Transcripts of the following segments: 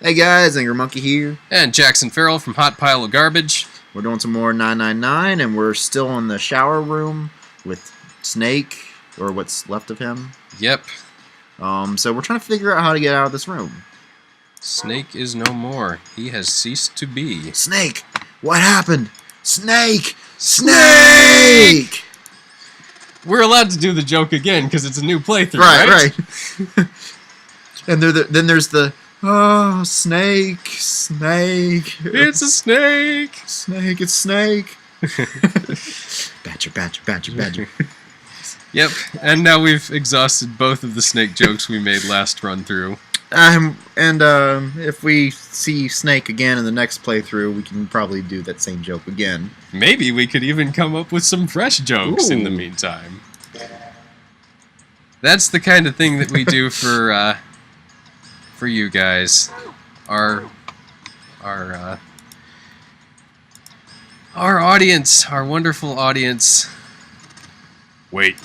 Hey guys, Angry Monkey here. And Jackson Ferrell from Hot Pile of Garbage. We're doing some more 999, and we're still in the shower room with Snake, or what's left of him. Yep. So we're trying to figure out how to get out of this room. Snake is no more. He has ceased to be. Snake! What happened? Snake! Snake! We're allowed to do the joke again because it's a new playthrough, right? Right. And then there's the, oh, Snake, Snake. It's a snake. Snake, it's Snake. Badger. Yep, and now we've exhausted both of the snake jokes we made last run through. If we see Snake again in the next playthrough, we can probably do that same joke again. Maybe we could even come up with some fresh jokes in the Ooh. meantime. That's the kind of thing that we do for you guys. Our audience, our wonderful audience. Wait,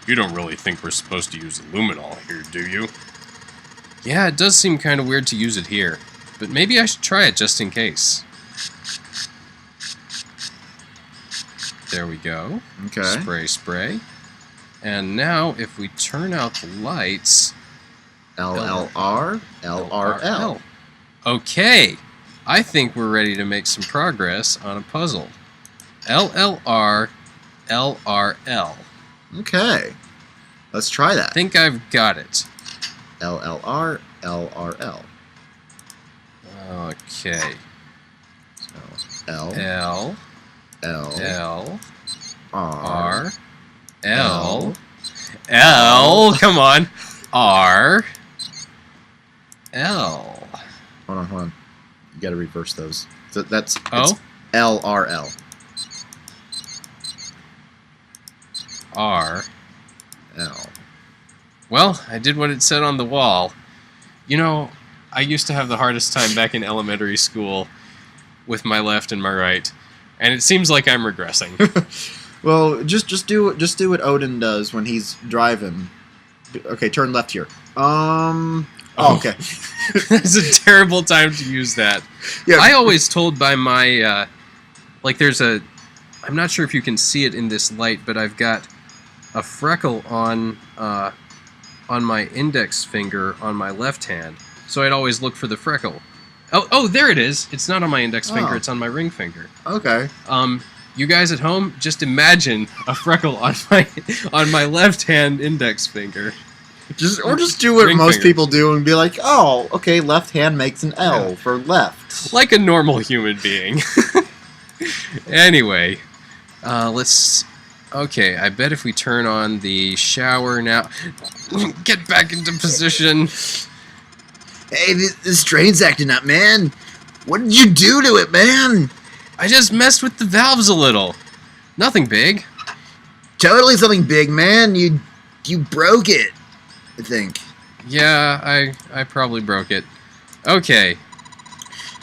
you don't really think we're supposed to use luminol here, do you? Yeah, it does seem kind of weird to use it here, but maybe I should try it just in case. There we go. Okay. Spray. And now, if we turn out the lights... LLR, LRL. Okay, I think we're ready to make some progress on a puzzle. LLR, LRL. Okay. Let's try that. I think I've got it. LLR, LRL. Okay. So L, L, L, L, R, R, L, L, come on, R, L. Hold on. You gotta reverse those. So that's Oh? LRL. R. L. Well, I did what it said on the wall. You know, I used to have the hardest time back in elementary school with my left and my right, and it seems like I'm regressing. Well, just do what Odin does when he's driving. Okay, turn left here. Oh, okay. That's a terrible time to use that. Yeah. I always told by my, like there's a, I'm not sure if you can see it in this light, but I've got a freckle on my index finger on my left hand. So I'd always look for the freckle. Oh, there it is. It's not on my index finger, it's on my ring finger. Okay. You guys at home, just imagine a freckle on my left hand index finger. Just do what Ring most finger. people do and be like, oh, okay, left hand makes an L for left. Like a normal human being. Anyway, let's... Okay, I bet if we turn on the shower now... Get back into position. Hey, this train's acting up, man. What did you do to it, man? I just messed with the valves a little. Nothing big. Totally something big, man. You broke it, I think. Yeah, I probably broke it. Okay.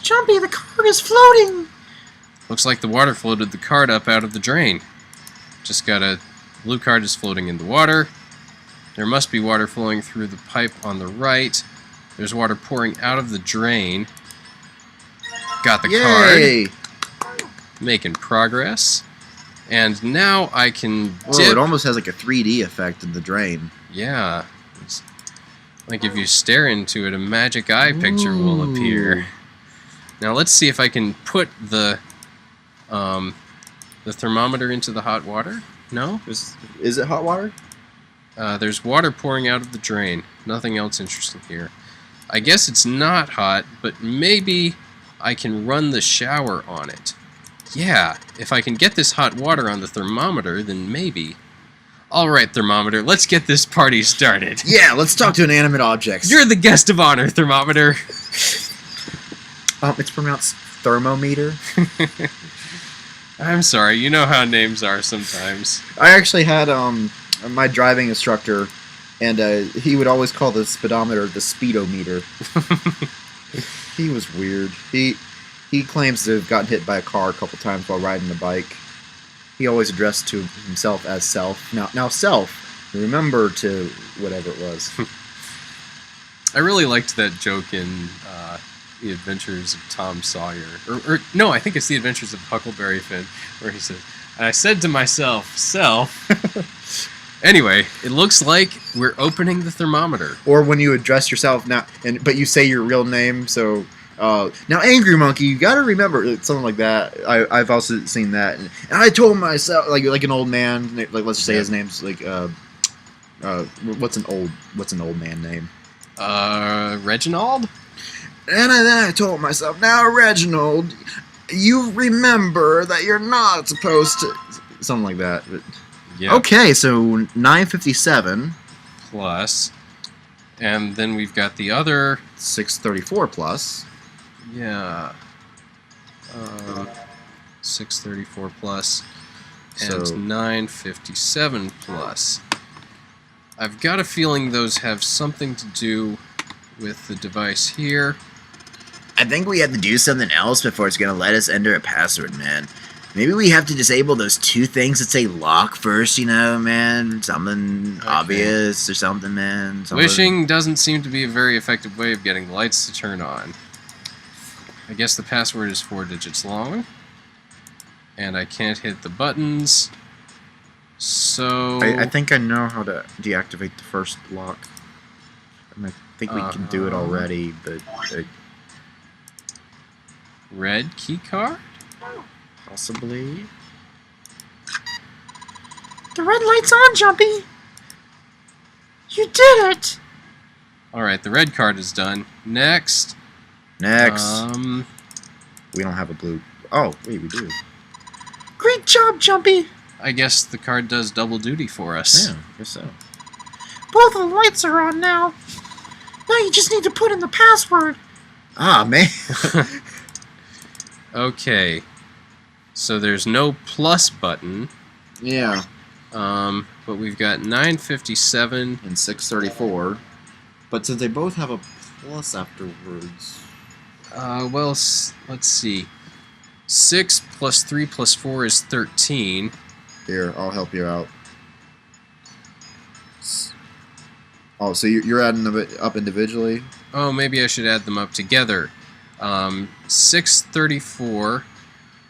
Jumpy, the cart is floating. Looks like the water floated the cart up out of the drain. Just got a... Blue cart is floating in the water. There must be water flowing through the pipe on the right. There's water pouring out of the drain. Got the Yay! card. Making progress. And now I can Whoa, dip. it almost has like a 3D effect in the drain. Yeah. It's like if you stare into it, a magic eye picture will appear. Now let's see if I can put the thermometer into the hot water. No? Is it hot water? There's water pouring out of the drain. Nothing else interesting here. I guess it's not hot, but maybe I can run the shower on it. Yeah, if I can get this hot water on the thermometer, then maybe. Alright, thermometer, let's get this party started. Yeah, let's talk to inanimate objects. You're the guest of honor, thermometer. It's pronounced thermometer. I'm sorry, you know how names are sometimes. I actually had my driving instructor, and he would always call the speedometer the speedometer. He was weird. He claims to have gotten hit by a car a couple times while riding a bike. He always addressed to himself as self. Now self, remember to whatever it was. I really liked that joke in The Adventures of Tom Sawyer. Or no, I think it's The Adventures of Huckleberry Finn, where he says, I said to myself, self. Anyway, it looks like we're opening the thermometer. Or when you address yourself now, but you say your real name, so... now, Angry Monkey, you gotta remember, something like that. I've also seen that. And I told myself, like an old man, like let's say his name's like, what's an old man name? Reginald? And then I told myself, now, Reginald, you remember that you're not supposed to... Something like that. But... Yeah. Okay, so 957. Plus. And then we've got the other... 634 plus. Yeah. 634 plus. And So- 957 plus. I've got a feeling those have something to do with the device here. I think we have to do something else before it's going to let us enter a password, man. Maybe we have to disable those two things that say lock first, you know, man? Something obvious or something, man. Something. Wishing doesn't seem to be a very effective way of getting the lights to turn on. I guess the password is 4 digits long. And I can't hit the buttons. So... I think I know how to deactivate the first lock. And I think we can do it already, but... red key card? possibly... The red light's on, Jumpy! You did it! Alright, the red card is done. Next. Next. We don't have a blue... Oh, wait, we do. Great job, Jumpy! I guess the card does double duty for us. Yeah, I guess so. Both of the lights are on now. Now you just need to put in the password. Ah, man. Okay. So there's no plus button. Yeah. But we've got 957. And 634. But since they both have a plus afterwards... Well, let's see. 6 plus 3 plus 4 is 13. Here, I'll help you out. Oh, so you're adding them up individually? Oh, maybe I should add them up together. 634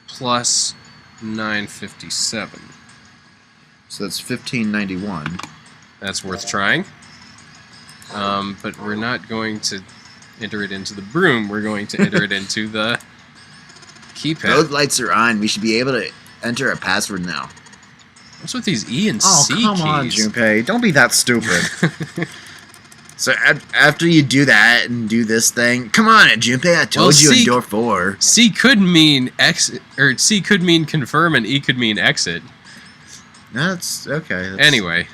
plus 957. So that's 1591. That's worth trying. But we're not going to enter it into the broom. We're going to enter it into the keypad. Both lights are on. We should be able to enter a password now. What's with these E and Oh, C come keys? on, Junpei. Don't be that stupid. So after you do that and do this thing, come on, Junpei. I told you in door 4. C could mean exit, or C could mean confirm, and E could mean exit. That's okay. Anyway,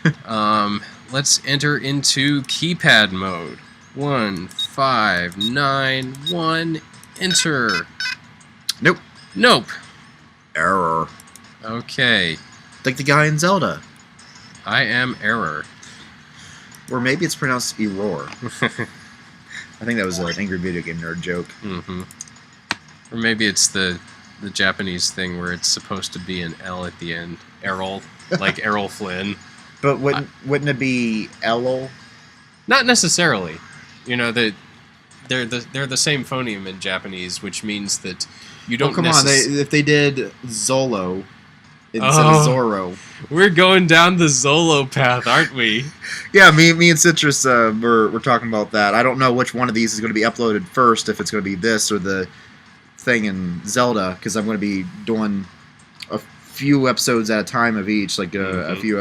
let's enter into keypad mode. 1591. Enter. Nope. Nope. Error. Okay. Like the guy in Zelda. I am error. Or maybe it's pronounced error. I think that was an Angry Video Game Nerd joke. Mm-hmm. Or maybe it's the Japanese thing where it's supposed to be an L at the end. Errol. Like Errol Flynn. But wouldn't it be Elul? Not necessarily. You know, they're the same phoneme in Japanese, which means that you don't. Oh, come on! If they did Zolo instead of Zorro, we're going down the Zolo path, aren't we? Yeah, me and Citrus we're talking about that. I don't know which one of these is going to be uploaded first. If it's going to be this or the thing in Zelda, because I'm going to be doing a few episodes at a time of each, like a few.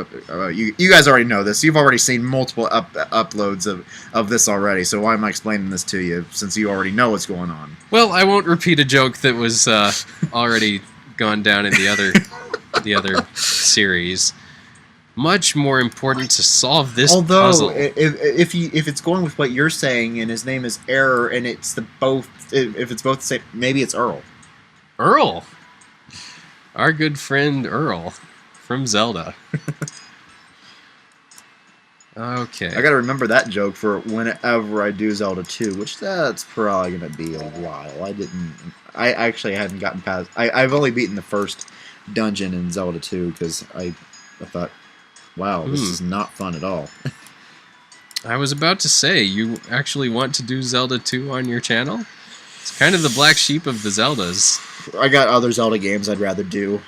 You guys already know this. You've already seen multiple uploads of this already. So why am I explaining this to you since you already know what's going on? Well, I won't repeat a joke that was already gone down in the other series. Much more important to solve this puzzle. Although, if it's going with what you're saying, and his name is Error, and it's if it's both the same, maybe it's Earl. Earl. Our good friend Earl from Zelda. Okay. I gotta remember that joke for whenever I do Zelda 2, which that's probably gonna be a while. I actually hadn't gotten past. I've only beaten the first dungeon in Zelda 2 because I thought, wow, this is not fun at all. I was about to say, you actually want to do Zelda 2 on your channel? It's kind of the black sheep of the Zeldas. I got other Zelda games I'd rather do,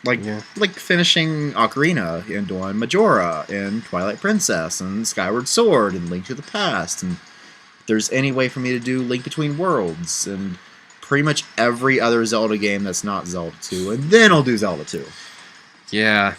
like Yeah. finishing Ocarina and doing Majora and Twilight Princess and Skyward Sword and Link to the Past, and if there's any way for me to do Link Between Worlds and pretty much every other Zelda game that's not Zelda 2, and then I'll do Zelda 2. Yeah.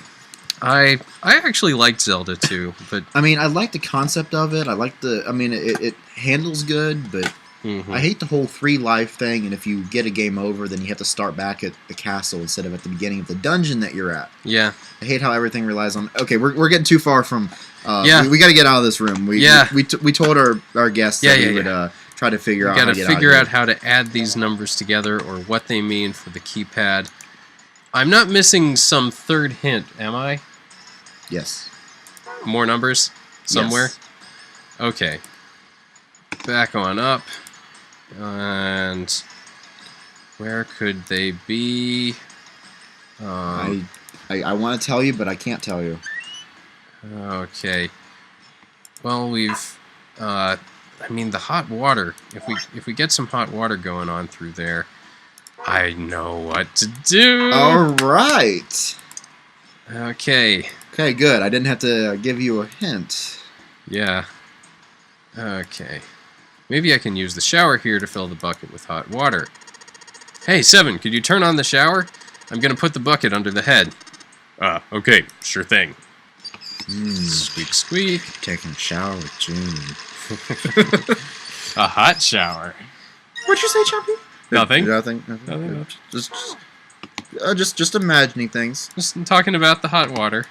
I actually liked Zelda 2, but I mean, I like the concept of it. I like it handles good, but I hate the whole 3 life thing, and if you get a game over, then you have to start back at the castle instead of at the beginning of the dungeon that you're at. Yeah. I hate how everything relies on... Okay, we're getting too far from... Yeah. We got to get out of this room. We told our guests that we would try to figure out how to get figure out out how to add these numbers together or what they mean for the keypad. I'm not missing some third hint, am I? Yes. More numbers? Somewhere? Yes. Okay. Back on up. And where could they be? I want to tell you, but I can't tell you. Okay. Well, we've I mean the hot water. If we get some hot water going on through there, I know what to do. All right. Okay. Okay, good. I didn't have to give you a hint. Yeah. Okay. Maybe I can use the shower here to fill the bucket with hot water. Hey, Seven, could you turn on the shower? I'm gonna put the bucket under the head. Okay, sure thing. Squeak, squeak. Taking a shower with June. A hot shower. What'd you say, Chompy? Nothing. Nothing. Just imagining things. Just talking about the hot water.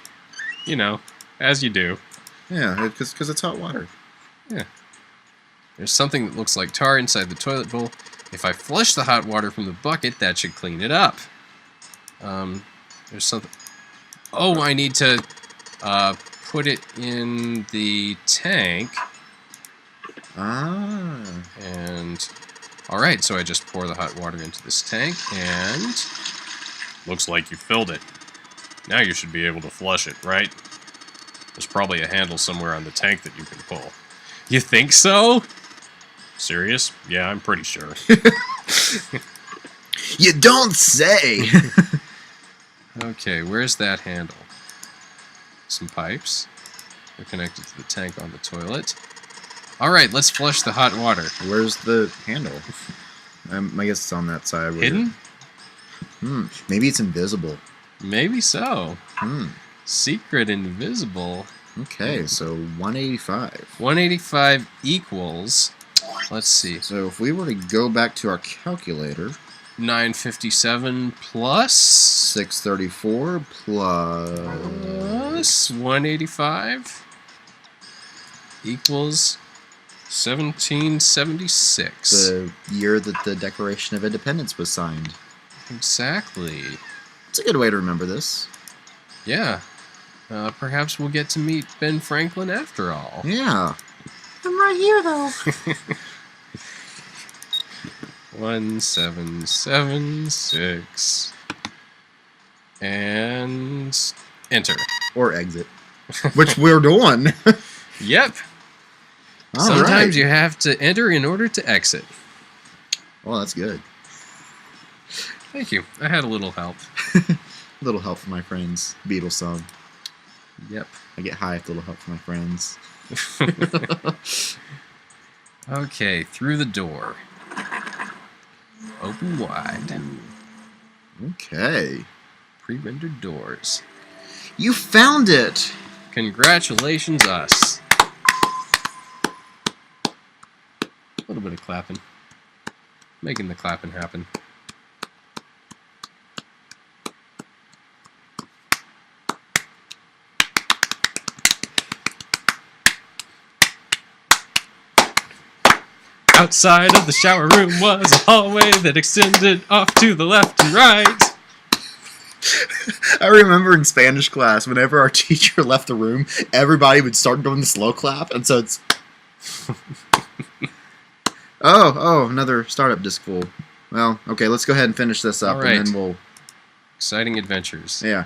You know, as you do. Yeah, because it's hot water. Yeah. There's something that looks like tar inside the toilet bowl. If I flush the hot water from the bucket, that should clean it up. There's something... Oh, I need to put it in the tank. Ah. And... Alright, so I just pour the hot water into this tank, and... Looks like you filled it. Now you should be able to flush it, right? There's probably a handle somewhere on the tank that you can pull. You think so? Serious? Yeah, I'm pretty sure. You don't say! Okay, where's that handle? Some pipes. They're connected to the tank on the toilet. Alright, let's flush the hot water. Where's the handle? I guess it's on that side. Hidden? Maybe it's invisible. Maybe so. Secret invisible. Okay, so 185. 185 equals... Let's see. So if we were to go back to our calculator... 957 plus... 634 plus... 185 equals 1776. The year that the Declaration of Independence was signed. Exactly. It's a good way to remember this. Yeah. Perhaps we'll get to meet Ben Franklin after all. Yeah. I'm right here, though. 1776. And enter. Or exit. Which we're doing. Yep. All Sometimes right. you have to enter in order to exit. Well, that's good. Thank you. I had a little help. A little help from my friends. Beatles song. Yep. I get high with a little help from my friends. Okay, through the door. Open wide. Okay. Pre-rendered doors. You found it! Congratulations, us. A little bit of clapping. Making the clapping happen. Outside of the shower room was a hallway that extended off to the left and right. I remember in Spanish class, whenever our teacher left the room, everybody would start doing the slow clap, and so it's... Oh, another startup disc full. Well, okay, let's go ahead and finish this up, All right. and then we'll... Exciting adventures. Yeah.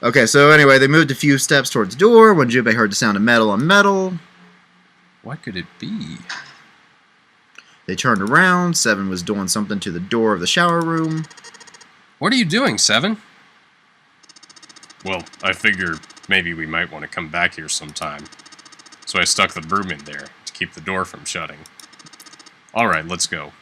Okay, so anyway, they moved a few steps towards the door when Junpei heard the sound of metal on metal. What could it be? They turned around. Seven was doing something to the door of the shower room. What are you doing, Seven? Well, I figure maybe we might want to come back here sometime. So I stuck the broom in there to keep the door from shutting. Alright, let's go.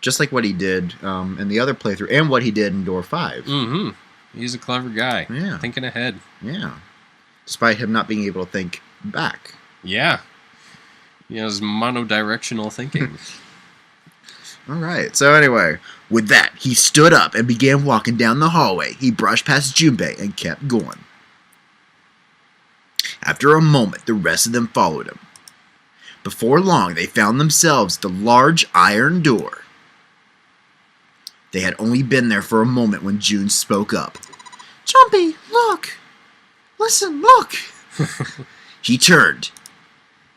Just like what he did in the other playthrough, and what he did in Door 5. Mm-hmm. He's a clever guy. Yeah. Thinking ahead. Yeah. Despite him not being able to think back. Yeah. He has monodirectional thinking. Alright, so anyway. With that, he stood up and began walking down the hallway. He brushed past Junpei and kept going. After a moment, the rest of them followed him. Before long, they found themselves at the large iron door. They had only been there for a moment when June spoke up. "Junpei, look! Listen, look!" He turned.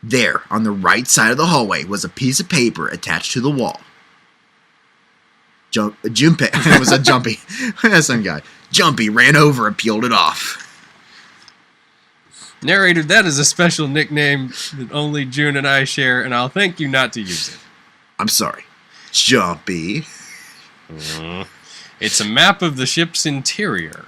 There, on the right side of the hallway, was a piece of paper attached to the wall. Junpei it was a Jumpy. Some guy. Jumpy ran over and peeled it off. Narrator, that is a special nickname that only June and I share, and I'll thank you not to use it. I'm sorry. Jumpy. It's a map of the ship's interior.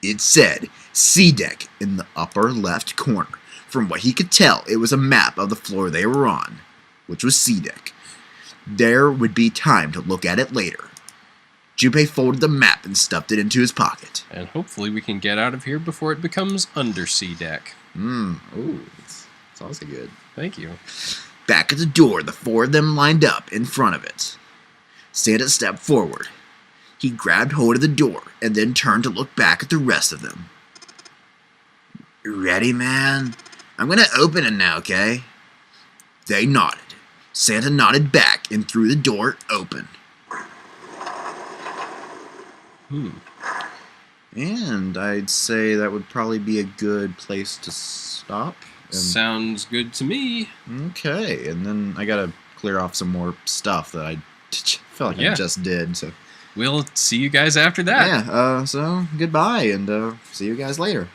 It said C deck in the upper left corner. From what he could tell, it was a map of the floor they were on, which was C deck. There would be time to look at it later. Junpei folded the map and stuffed it into his pocket. And hopefully we can get out of here before it becomes undersea deck. Ooh, it's also good. Thank you. Back at the door, the four of them lined up in front of it. Santa stepped forward. He grabbed hold of the door and then turned to look back at the rest of them. "You ready, man? I'm gonna open it now, okay?" They nodded. Santa nodded back and threw the door open. And I'd say that would probably be a good place to stop. And, Sounds good to me. okay, and then I gotta clear off some more stuff that I feel like I just did. So We'll see you guys after that. yeah, so goodbye, and see you guys later.